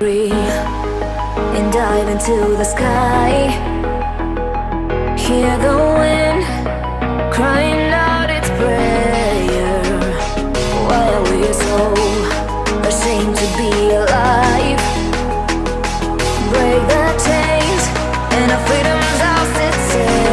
free and dive into the sky. Hear the wind crying out its prayer. Why are we so ashamed to be alive? Break the chains and our freedom's ours to take.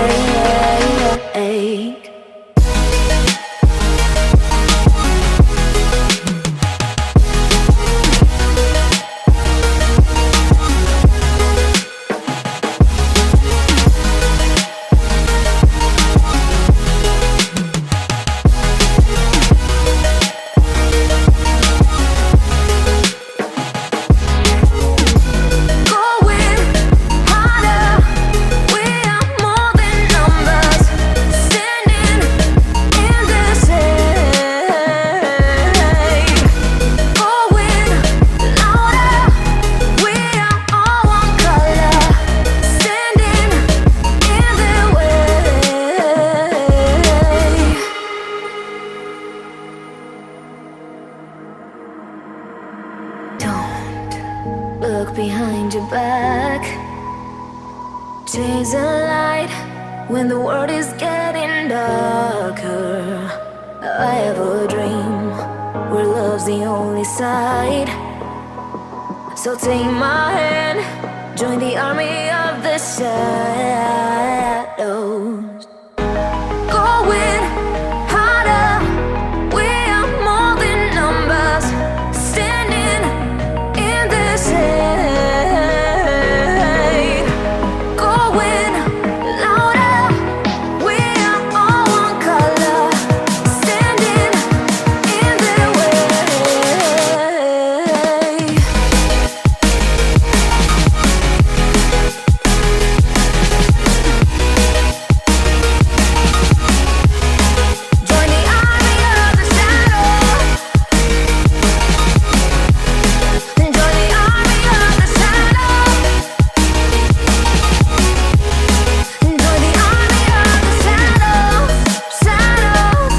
Look behind your back. Chase a light when the world is getting darker. I have a dream where love's the only side. So take my hand, join the army of the shadows. Going harder, we are more than numbers. Standing in the shade. Going louder, we are all one color. Standing in the way. Join the army of the shadows. Join the army of the shadows. Join the army of the shadows. Shadows,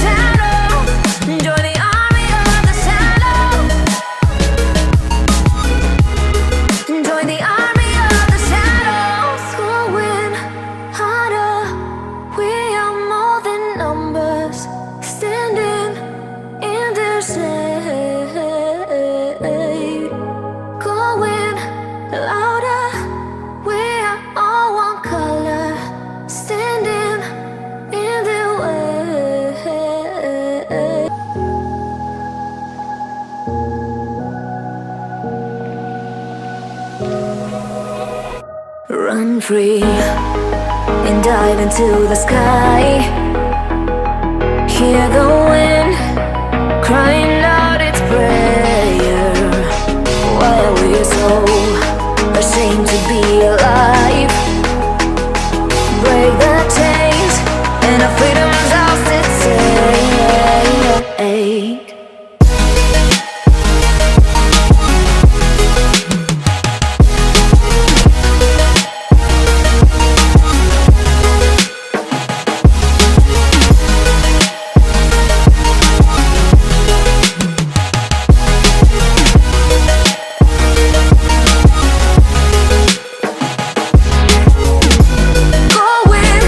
shadows. Join the army of the shadows. Join the army of the shadows. Going harder, we are more than numbers. Standing in the shade. Going louder, we are all one color. Standing in the way. Run free and dive into the sky. Hear the wind crying out its prayer. Why are we so ashamed to be alive? Break the chains and our freedom's ours to take. Going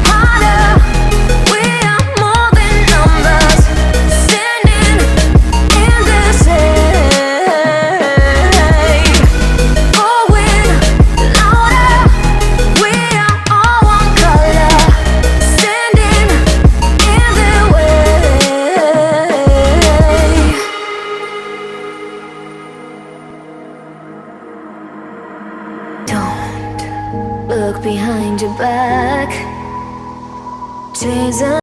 harder, we are more than numbers. Standing in the shade. Going louder, we are all one color. Standing in the way. Don't look behind your back. Chase a